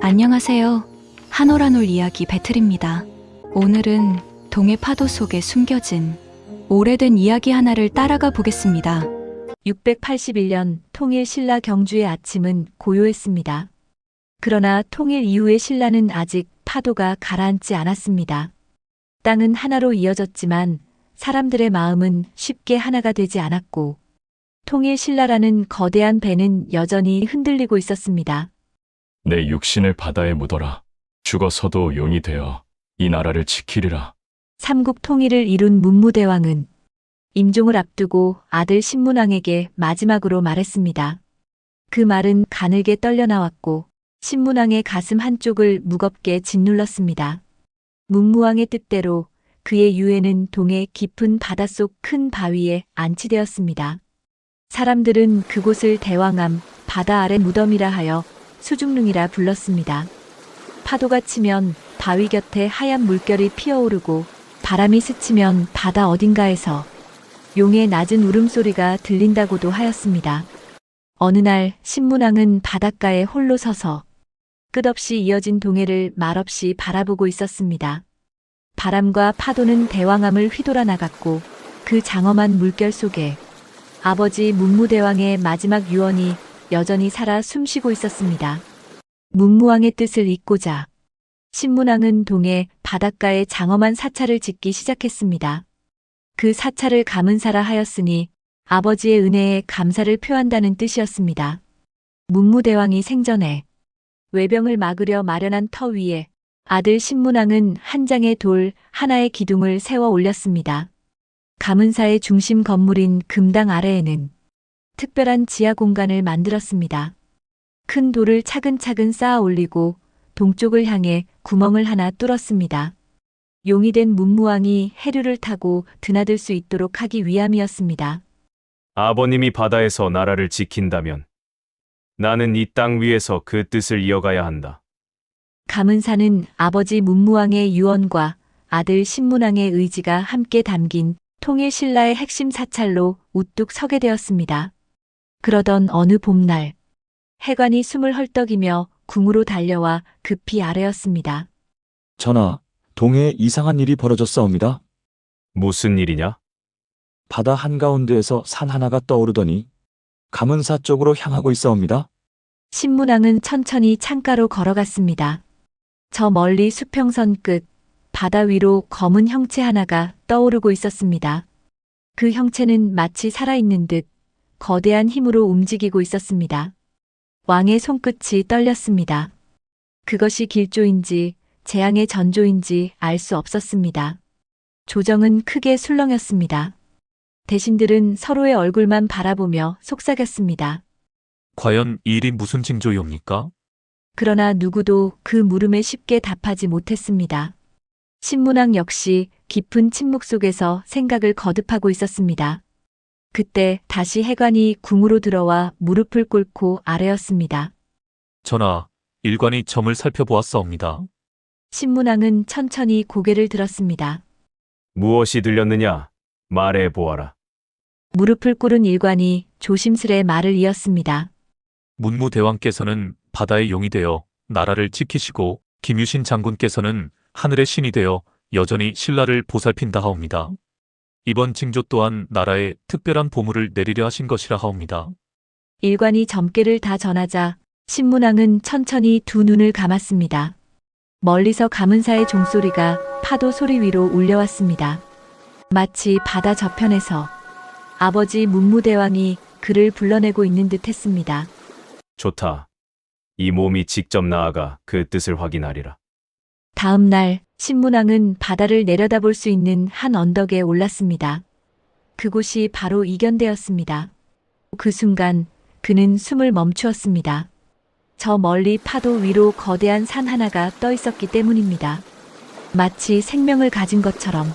안녕하세요. 한올 이야기 배틀입니다. 오늘은 동해 파도 속에 숨겨진 오래된 이야기 하나를 따라가 보겠습니다. 681년 통일 신라 경주의 아침은 고요했습니다. 그러나 통일 이후의 신라는 아직 파도가 가라앉지 않았습니다. 땅은 하나로 이어졌지만 사람들의 마음은 쉽게 하나가 되지 않았고 통일 신라라는 거대한 배는 여전히 흔들리고 있었습니다. 내 육신을 바다에 묻어라. 죽어서도 용이 되어 이 나라를 지키리라. 삼국 통일을 이룬 문무대왕은 임종을 앞두고 아들 신문왕에게 마지막으로 말했습니다. 그 말은 가늘게 떨려 나왔고 신문왕의 가슴 한쪽을 무겁게 짓눌렀습니다. 문무왕의 뜻대로 그의 유해는 동해 깊은 바닷속 큰 바위에 안치되었습니다. 사람들은 그곳을 대왕암, 바다 아래 무덤이라 하여 수중릉이라 불렀습니다. 파도가 치면 바위 곁에 하얀 물결이 피어오르고 바람이 스치면 바다 어딘가에서 용의 낮은 울음소리가 들린다고도 하였습니다. 어느 날 신문왕은 바닷가에 홀로 서서 끝없이 이어진 동해를 말없이 바라보고 있었습니다. 바람과 파도는 대왕암을 휘돌아 나갔고 그 장엄한 물결 속에 아버지 문무대왕의 마지막 유언이 여전히 살아 숨쉬고 있었습니다. 문무왕의 뜻을 잇고자 신문왕은 동해 바닷가에 장엄한 사찰을 짓기 시작했습니다. 그 사찰을 감은사라 하였으니 아버지의 은혜에 감사를 표한다는 뜻이었습니다. 문무대왕이 생전에 외병을 막으려 마련한 터 위에 아들 신문왕은 한 장의 돌 하나의 기둥을 세워 올렸습니다. 감은사의 중심 건물인 금당 아래에는 특별한 지하 공간을 만들었습니다. 큰 돌을 차근차근 쌓아 올리고 동쪽을 향해 구멍을 하나 뚫었습니다. 용이 된 문무왕이 해류를 타고 드나들 수 있도록 하기 위함이었습니다. 아버님이 바다에서 나라를 지킨다면 나는 이 땅 위에서 그 뜻을 이어가야 한다. 감은사는 아버지 문무왕의 유언과 아들 신문왕의 의지가 함께 담긴 통일 신라의 핵심 사찰로 우뚝 서게 되었습니다. 그러던 어느 봄날, 해관이 숨을 헐떡이며 궁으로 달려와 급히 아뢰었습니다. 전하, 동해에 이상한 일이 벌어졌사옵니다. 무슨 일이냐? 바다 한가운데에서 산 하나가 떠오르더니 감은사 쪽으로 향하고 있사옵니다. 신문왕은 천천히 창가로 걸어갔습니다. 저 멀리 수평선 끝, 바다 위로 검은 형체 하나가 떠오르고 있었습니다. 그 형체는 마치 살아있는 듯 거대한 힘으로 움직이고 있었습니다. 왕의 손끝이 떨렸습니다. 그것이 길조인지 재앙의 전조인지 알 수 없었습니다. 조정은 크게 술렁였습니다. 대신들은 서로의 얼굴만 바라보며 속삭였습니다. 과연 이 일이 무슨 징조이옵니까? 그러나 누구도 그 물음에 쉽게 답하지 못했습니다. 신문왕 역시 깊은 침묵 속에서 생각을 거듭하고 있었습니다. 그때 다시 해관이 궁으로 들어와 무릎을 꿇고 아뢰었습니다. 전하, 일관이 점을 살펴보았사옵니다. 신문왕은 천천히 고개를 들었습니다. 무엇이 들렸느냐? 말해 보아라. 무릎을 꿇은 일관이 조심스레 말을 이었습니다. 문무대왕께서는 바다의 용이 되어 나라를 지키시고 김유신 장군께서는 하늘의 신이 되어 여전히 신라를 보살핀다 하옵니다. 이번 징조 또한 나라에 특별한 보물을 내리려 하신 것이라 하옵니다. 일관이 점괘를 다 전하자 신문왕은 천천히 두 눈을 감았습니다. 멀리서 감은사의 종소리가 파도 소리 위로 울려왔습니다. 마치 바다 저편에서 아버지 문무대왕이 그를 불러내고 있는 듯 했습니다. 좋다. 이 몸이 직접 나아가 그 뜻을 확인하리라. 다음 날 신문왕은 바다를 내려다볼 수 있는 한 언덕에 올랐습니다. 그곳이 바로 이견대였습니다. 그 순간 그는 숨을 멈추었습니다. 저 멀리 파도 위로 거대한 산 하나가 떠 있었기 때문입니다. 마치 생명을 가진 것처럼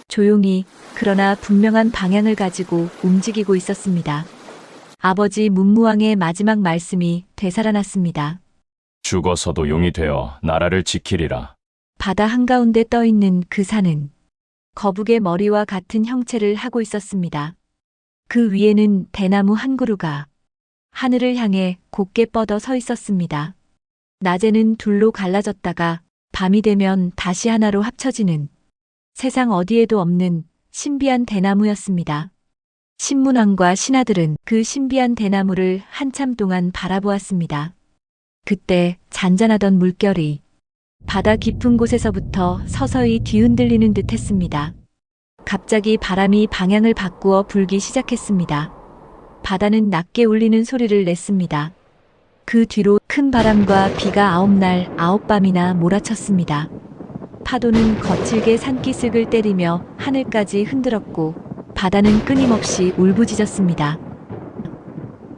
조용히 그러나 분명한 방향을 가지고 움직이고 있었습니다. 아버지 문무왕의 마지막 말씀이 되살아났습니다. 죽어서도 용이 되어 나라를 지키리라. 바다 한가운데 떠 있는 그 산은 거북의 머리와 같은 형체를 하고 있었습니다. 그 위에는 대나무 한 그루가 하늘을 향해 곧게 뻗어 서 있었습니다. 낮에는 둘로 갈라졌다가 밤이 되면 다시 하나로 합쳐지는 세상 어디에도 없는 신비한 대나무였습니다. 신문왕과 신하들은 그 신비한 대나무를 한참 동안 바라보았습니다. 그때 잔잔하던 물결이 바다 깊은 곳에서부터 서서히 뒤흔들리는 듯 했습니다. 갑자기 바람이 방향을 바꾸어 불기 시작했습니다. 바다는 낮게 울리는 소리를 냈습니다. 그 뒤로 큰 바람과 비가 9날 9밤이나 몰아쳤습니다. 파도는 거칠게 산기슭을 때리며 하늘까지 흔들었고 바다는 끊임없이 울부짖었습니다.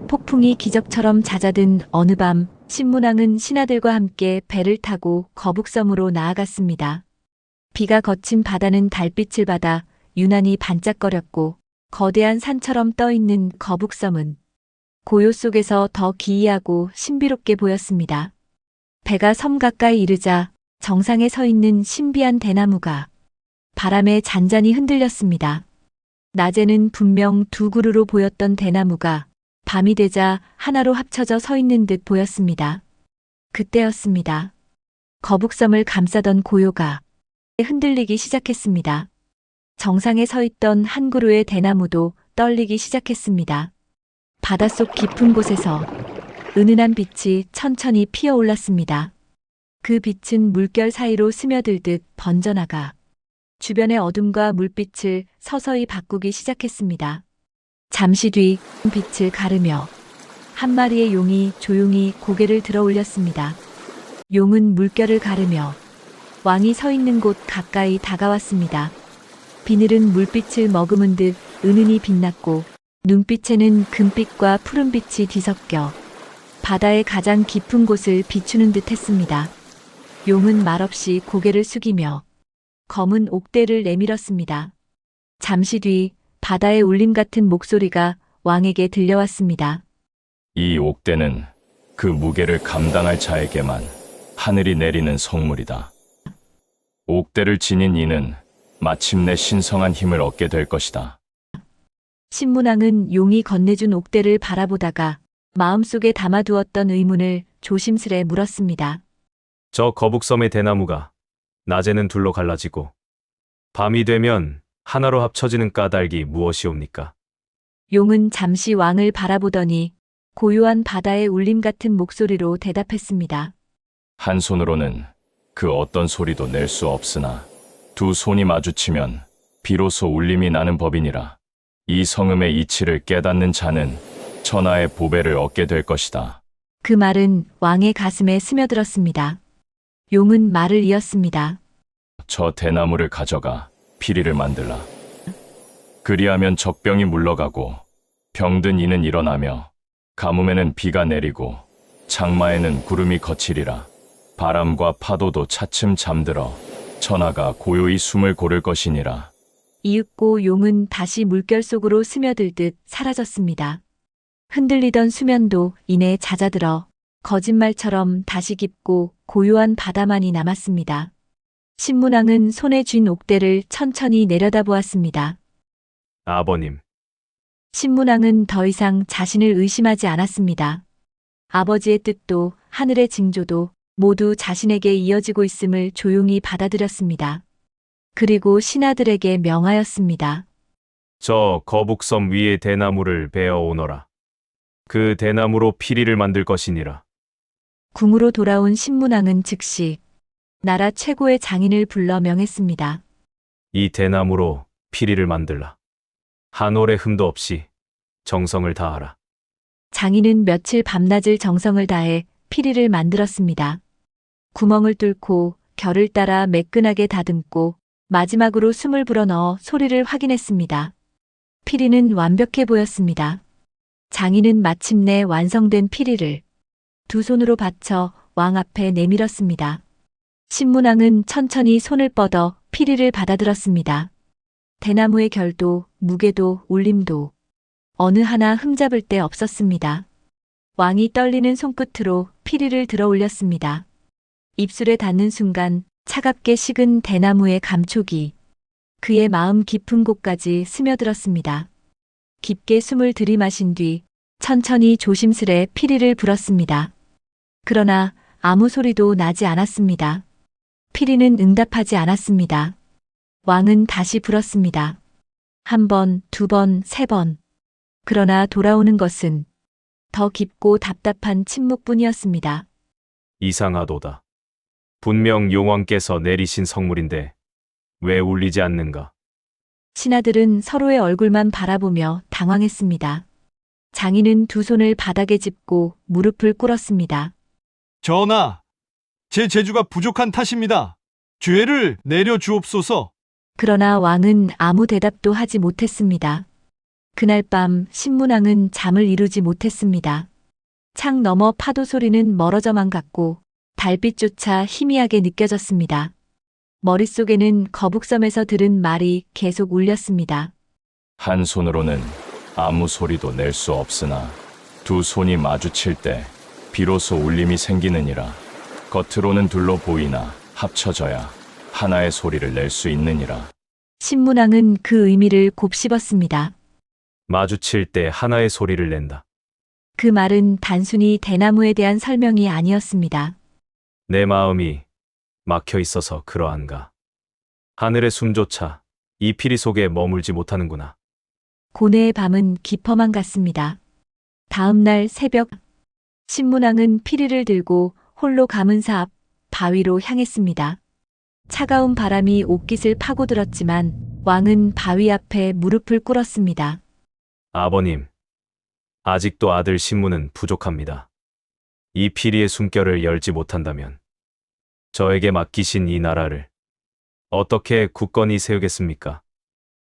폭풍이 기적처럼 잦아든 어느 밤 신문왕은 신하들과 함께 배를 타고 거북섬으로 나아갔습니다. 비가 거친 바다는 달빛을 받아 유난히 반짝거렸고 거대한 산처럼 떠있는 거북섬은 고요 속에서 더 기이하고 신비롭게 보였습니다. 배가 섬 가까이 이르자 정상에 서 있는 신비한 대나무가 바람에 잔잔히 흔들렸습니다. 낮에는 분명 두 그루로 보였던 대나무가 밤이 되자 하나로 합쳐져 서 있는 듯 보였습니다. 그때였습니다. 거북섬을 감싸던 고요가 흔들리기 시작했습니다. 정상에 서 있던 한 그루의 대나무도 떨리기 시작했습니다. 바닷속 깊은 곳에서 은은한 빛이 천천히 피어올랐습니다. 그 빛은 물결 사이로 스며들듯 번져나가 주변의 어둠과 물빛을 서서히 바꾸기 시작했습니다. 잠시 뒤 빛을 가르며 한 마리의 용이 조용히 고개를 들어 올렸습니다. 용은 물결을 가르며 왕이 서 있는 곳 가까이 다가왔습니다. 비늘은 물빛을 머금은 듯 은은히 빛났고 눈빛에는 금빛과 푸른빛이 뒤섞여 바다의 가장 깊은 곳을 비추는 듯 했습니다. 용은 말없이 고개를 숙이며 검은 옥대를 내밀었습니다. 잠시 뒤 바다의 울림 같은 목소리가 왕에게 들려왔습니다. 이 옥대는 그 무게를 감당할 자에게만 하늘이 내리는 성물이다. 옥대를 지닌 이는 마침내 신성한 힘을 얻게 될 것이다. 신문왕은 용이 건네준 옥대를 바라보다가 마음속에 담아두었던 의문을 조심스레 물었습니다. 저 거북섬의 대나무가 낮에는 둘로 갈라지고 밤이 되면 하나로 합쳐지는 까닭이 무엇이옵니까? 용은 잠시 왕을 바라보더니 고요한 바다의 울림 같은 목소리로 대답했습니다. 한 손으로는 그 어떤 소리도 낼 수 없으나 두 손이 마주치면 비로소 울림이 나는 법이니라. 이 성음의 이치를 깨닫는 자는 천하의 보배를 얻게 될 것이다. 그 말은 왕의 가슴에 스며들었습니다. 용은 말을 이었습니다. 저 대나무를 가져가 피리를 만들라. 그리하면 적병이 물러가고 병든 이는 일어나며 가뭄에는 비가 내리고 장마에는 구름이 거치리라. 바람과 파도도 차츰 잠들어 천하가 고요히 숨을 고를 것이니라. 이윽고 용은 다시 물결 속으로 스며들듯 사라졌습니다. 흔들리던 수면도 이내 잦아들어 거짓말처럼 다시 깊고 고요한 바다만이 남았습니다. 신문왕은 손에 쥔 옥대를 천천히 내려다보았습니다. 아버님, 신문왕은 더 이상 자신을 의심하지 않았습니다. 아버지의 뜻도 하늘의 징조도 모두 자신에게 이어지고 있음을 조용히 받아들였습니다. 그리고 신하들에게 명하였습니다. 저 거북섬 위의 대나무를 베어 오너라. 그 대나무로 피리를 만들 것이니라. 궁으로 돌아온 신문왕은 즉시 나라 최고의 장인을 불러 명했습니다. 이 대나무로 피리를 만들라. 한 올의 흠도 없이 정성을 다하라. 장인은 며칠 밤낮을 정성을 다해 피리를 만들었습니다. 구멍을 뚫고 결을 따라 매끈하게 다듬고 마지막으로 숨을 불어넣어 소리를 확인했습니다. 피리는 완벽해 보였습니다. 장인은 마침내 완성된 피리를 두 손으로 받쳐 왕 앞에 내밀었습니다. 신문왕은 천천히 손을 뻗어 피리를 받아들었습니다. 대나무의 결도, 무게도, 울림도 어느 하나 흠잡을 데 없었습니다. 왕이 떨리는 손끝으로 피리를 들어 올렸습니다. 입술에 닿는 순간 차갑게 식은 대나무의 감촉이 그의 마음 깊은 곳까지 스며들었습니다. 깊게 숨을 들이마신 뒤 천천히 조심스레 피리를 불었습니다. 그러나 아무 소리도 나지 않았습니다. 피리는 응답하지 않았습니다. 왕은 다시 불었습니다. 한 번, 두 번, 세 번. 그러나 돌아오는 것은 더 깊고 답답한 침묵뿐이었습니다. 이상하도다. 분명 용왕께서 내리신 성물인데 왜 울리지 않는가? 신하들은 서로의 얼굴만 바라보며 당황했습니다. 장인은 두 손을 바닥에 짚고 무릎을 꿇었습니다. 전하, 제 재주가 부족한 탓입니다. 죄를 내려 주옵소서. 그러나 왕은 아무 대답도 하지 못했습니다. 그날 밤 신문왕은 잠을 이루지 못했습니다. 창 너머 파도 소리는 멀어져만 갔고 달빛조차 희미하게 느껴졌습니다. 머릿속에는 거북섬에서 들은 말이 계속 울렸습니다. 한 손으로는 아무 소리도 낼 수 없으나 두 손이 마주칠 때 비로소 울림이 생기느니라. 겉으로는 둘로 보이나 합쳐져야 하나의 소리를 낼 수 있느니라. 신문왕은 그 의미를 곱씹었습니다. 마주칠 때 하나의 소리를 낸다. 그 말은 단순히 대나무에 대한 설명이 아니었습니다. 내 마음이 막혀 있어서 그러한가. 하늘의 숨조차 이 피리 속에 머물지 못하는구나. 고뇌의 밤은 깊어만 갔습니다. 다음 날 새벽, 신문왕은 피리를 들고 홀로 가문사 앞 바위로 향했습니다. 차가운 바람이 옷깃을 파고들었지만 왕은 바위 앞에 무릎을 꿇었습니다. 아버님, 아직도 아들 신문은 부족합니다. 이 피리의 숨결을 열지 못한다면 저에게 맡기신 이 나라를 어떻게 굳건히 세우겠습니까?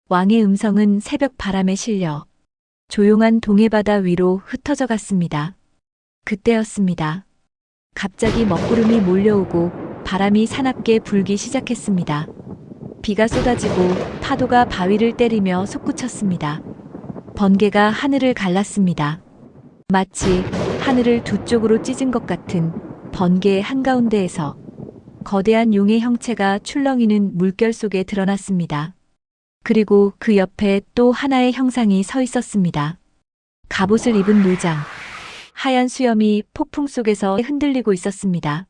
왕의 음성은 새벽 바람에 실려 조용한 동해바다 위로 흩어져 갔습니다. 그때였습니다. 갑자기 먹구름이 몰려오고 바람이 사납게 불기 시작했습니다. 비가 쏟아지고 파도가 바위를 때리며 솟구쳤습니다. 번개가 하늘을 갈랐습니다. 마치 하늘을 두 쪽으로 찢은 것 같은 번개의 한가운데에서 거대한 용의 형체가 출렁이는 물결 속에 드러났습니다. 그리고 그 옆에 또 하나의 형상이 서 있었습니다. 갑옷을 입은 노장, 하얀 수염이 폭풍 속에서 흔들리고 있었습니다.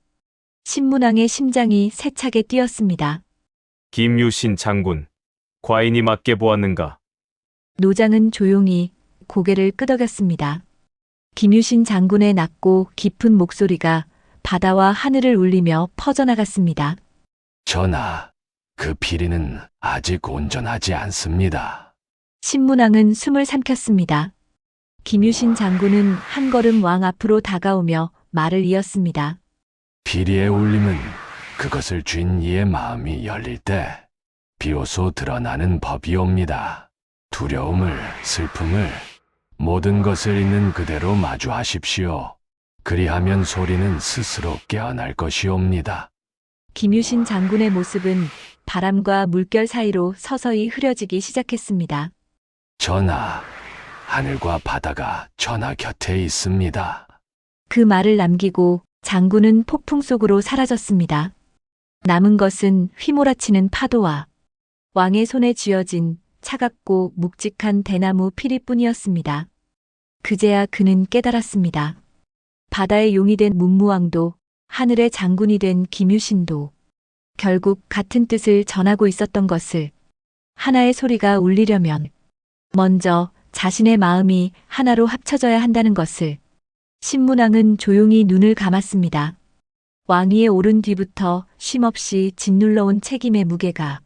신문왕의 심장이 세차게 뛰었습니다. 김유신 장군, 과인이 맞게 보았는가? 노장은 조용히 고개를 끄덕였습니다. 김유신 장군의 낮고 깊은 목소리가 바다와 하늘을 울리며 퍼져나갔습니다. 전하, 그 피리는 아직 온전하지 않습니다. 신문왕은 숨을 삼켰습니다. 김유신 장군은 한 걸음 왕 앞으로 다가오며 말을 이었습니다. 피리의 울림은 그것을 쥔 이의 마음이 열릴 때 비로소 드러나는 법이옵니다. 두려움을, 슬픔을, 모든 것을 있는 그대로 마주하십시오. 그리하면 소리는 스스로 깨어날 것이옵니다. 김유신 장군의 모습은 바람과 물결 사이로 서서히 흐려지기 시작했습니다. 전하, 하늘과 바다가 전하 곁에 있습니다. 그 말을 남기고 장군은 폭풍 속으로 사라졌습니다. 남은 것은 휘몰아치는 파도와 왕의 손에 쥐어진 차갑고 묵직한 대나무 피리뿐이었습니다. 그제야 그는 깨달았습니다. 바다의 용이 된 문무왕도 하늘의 장군이 된 김유신도 결국 같은 뜻을 전하고 있었던 것을, 하나의 소리가 울리려면 먼저 자신의 마음이 하나로 합쳐져야 한다는 것을. 신문왕은 조용히 눈을 감았습니다. 왕위에 오른 뒤부터 쉼없이 짓눌러온 책임의 무게가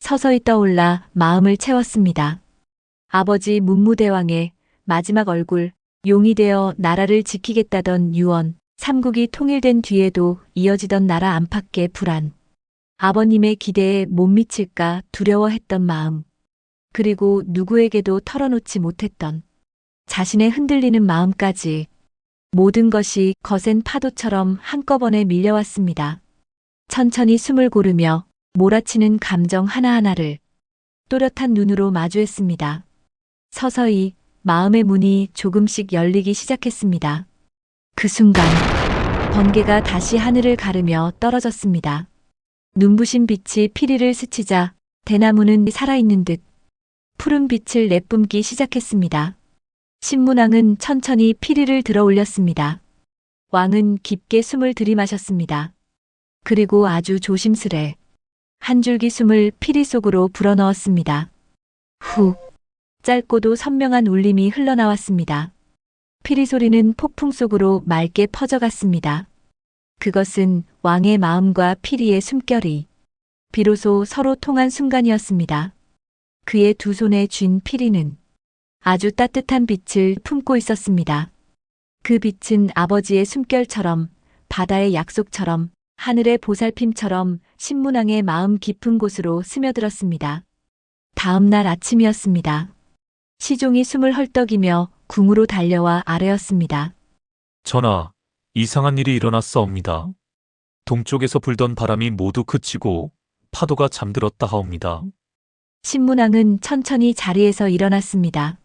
서서히 떠올라 마음을 채웠습니다. 아버지 문무대왕의 마지막 얼굴, 용이 되어 나라를 지키겠다던 유언, 삼국이 통일된 뒤에도 이어지던 나라 안팎의 불안, 아버님의 기대에 못 미칠까 두려워했던 마음, 그리고 누구에게도 털어놓지 못했던 자신의 흔들리는 마음까지, 모든 것이 거센 파도처럼 한꺼번에 밀려왔습니다. 천천히 숨을 고르며 몰아치는 감정 하나하나를 또렷한 눈으로 마주했습니다. 서서히 마음의 문이 조금씩 열리기 시작했습니다. 그 순간 번개가 다시 하늘을 가르며 떨어졌습니다. 눈부신 빛이 피리를 스치자 대나무는 살아있는 듯 푸른 빛을 내뿜기 시작했습니다. 신문왕은 천천히 피리를 들어 올렸습니다. 왕은 깊게 숨을 들이마셨습니다. 그리고 아주 조심스레 한 줄기 숨을 피리 속으로 불어넣었습니다. 후, 짧고도 선명한 울림이 흘러나왔습니다. 피리 소리는 폭풍 속으로 맑게 퍼져갔습니다. 그것은 왕의 마음과 피리의 숨결이 비로소 서로 통한 순간이었습니다. 그의 두 손에 쥔 피리는 아주 따뜻한 빛을 품고 있었습니다. 그 빛은 아버지의 숨결처럼, 바다의 약속처럼, 하늘의 보살핌처럼 신문왕의 마음 깊은 곳으로 스며들었습니다. 다음 날 아침이었습니다. 시종이 숨을 헐떡이며 궁으로 달려와 아뢰었습니다. 전하, 이상한 일이 일어났사옵니다. 동쪽에서 불던 바람이 모두 그치고 파도가 잠들었다 하옵니다. 신문왕은 천천히 자리에서 일어났습니다.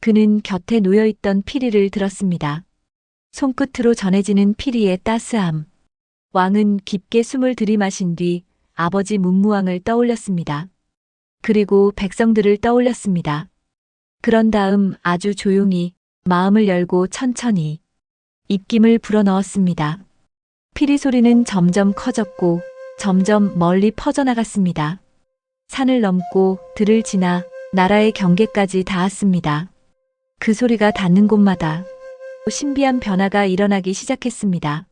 그는 곁에 놓여있던 피리를 들었습니다. 손끝으로 전해지는 피리의 따스함. 왕은 깊게 숨을 들이마신 뒤 아버지 문무왕을 떠올렸습니다. 그리고 백성들을 떠올렸습니다. 그런 다음 아주 조용히 마음을 열고 천천히 입김을 불어넣었습니다. 피리 소리는 점점 커졌고 점점 멀리 퍼져나갔습니다. 산을 넘고 들을 지나 나라의 경계까지 닿았습니다. 그 소리가 닿는 곳마다 신비한 변화가 일어나기 시작했습니다.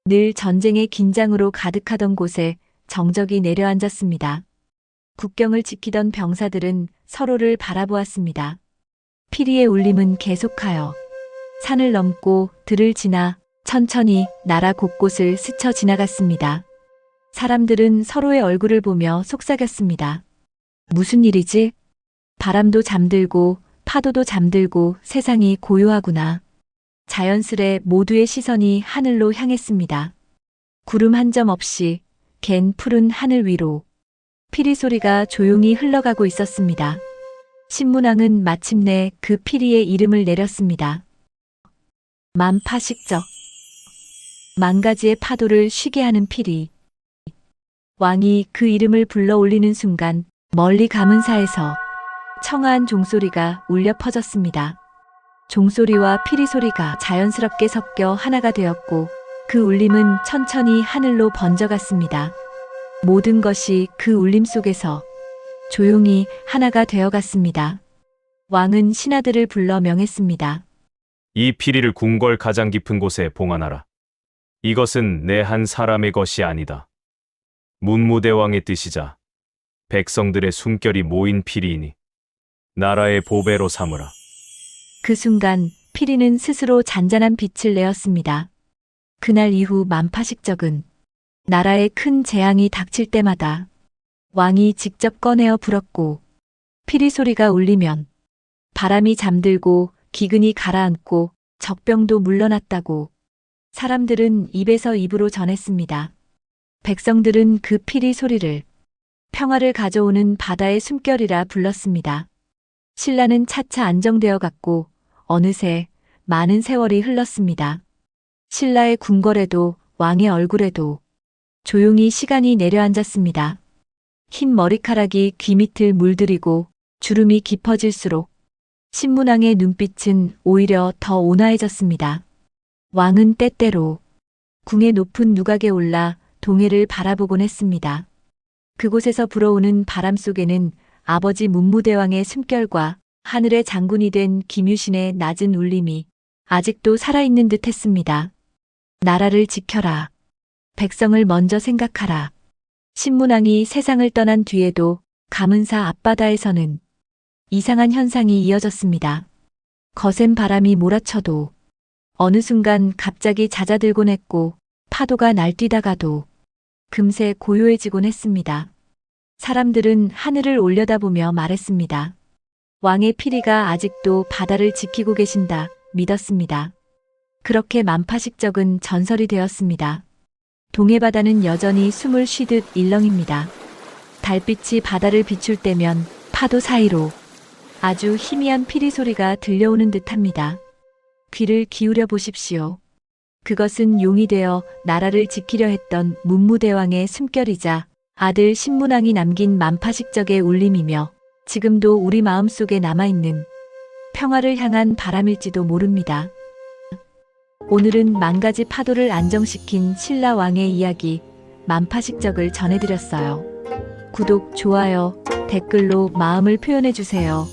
늘 전쟁의 긴장으로 가득하던 곳에 정적이 내려앉았습니다. 국경을 지키던 병사들은 서로를 바라보았습니다. 피리의 울림은 계속하여 산을 넘고 들을 지나 천천히 나라 곳곳을 스쳐 지나갔습니다. 사람들은 서로의 얼굴을 보며 속삭였습니다. 무슨 일이지? 바람도 잠들고 파도도 잠들고 세상이 고요하구나. 자연스레 모두의 시선이 하늘로 향했습니다. 구름 한 점 없이 갠 푸른 하늘 위로 피리 소리가 조용히 흘러가고 있었습니다. 신문왕은 마침내 그 피리의 이름을 내렸습니다. 만파식적. 만 가지의 파도를 쉬게 하는 피리. 왕이 그 이름을 불러 올리는 순간 멀리 가문사에서 청아한 종소리가 울려 퍼졌습니다. 종소리와 피리 소리가 자연스럽게 섞여 하나가 되었고 그 울림은 천천히 하늘로 번져갔습니다. 모든 것이 그 울림 속에서 조용히 하나가 되어갔습니다. 왕은 신하들을 불러 명했습니다. 이 피리를 궁궐 가장 깊은 곳에 봉안하라. 이것은 내 한 사람의 것이 아니다. 문무대왕의 뜻이자 백성들의 숨결이 모인 피리이니 나라의 보배로 삼으라. 그 순간 피리는 스스로 잔잔한 빛을 내었습니다. 그날 이후 만파식적은 나라에 큰 재앙이 닥칠 때마다 왕이 직접 꺼내어 불었고 피리 소리가 울리면 바람이 잠들고 기근이 가라앉고 적병도 물러났다고 사람들은 입에서 입으로 전했습니다. 백성들은 그 피리 소리를 평화를 가져오는 바다의 숨결이라 불렀습니다. 신라는 차차 안정되어 갔고 어느새 많은 세월이 흘렀습니다. 신라의 궁궐에도 왕의 얼굴에도 조용히 시간이 내려앉았습니다. 흰 머리카락이 귀 밑을 물들이고 주름이 깊어질수록 신문왕의 눈빛은 오히려 더 온화해졌습니다. 왕은 때때로 궁의 높은 누각에 올라 동해를 바라보곤 했습니다. 그곳에서 불어오는 바람 속에는 아버지 문무대왕의 숨결과 하늘의 장군이 된 김유신의 낮은 울림이 아직도 살아있는 듯 했습니다. 나라를 지켜라. 백성을 먼저 생각하라. 신문왕이 세상을 떠난 뒤에도 가문사 앞바다에서는 이상한 현상이 이어졌습니다. 거센 바람이 몰아쳐도 어느 순간 갑자기 잦아들곤 했고 파도가 날뛰다가도 금세 고요해지곤 했습니다. 사람들은 하늘을 올려다보며 말했습니다. 왕의 피리가 아직도 바다를 지키고 계신다 믿었습니다. 그렇게 만파식적은 전설이 되었습니다. 동해바다는 여전히 숨을 쉬듯 일렁입니다. 달빛이 바다를 비출 때면 파도 사이로 아주 희미한 피리 소리가 들려오는 듯합니다. 귀를 기울여 보십시오. 그것은 용이 되어 나라를 지키려 했던 문무대왕의 숨결이자 아들 신문왕이 남긴 만파식적의 울림이며 지금도 우리 마음속에 남아있는 평화를 향한 바람일지도 모릅니다. 오늘은 만가지 파도를 안정시킨 신라 왕의 이야기 만파식적을 전해드렸어요. 구독, 좋아요, 댓글로 마음을 표현해주세요.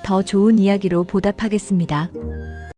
더 좋은 이야기로 보답하겠습니다.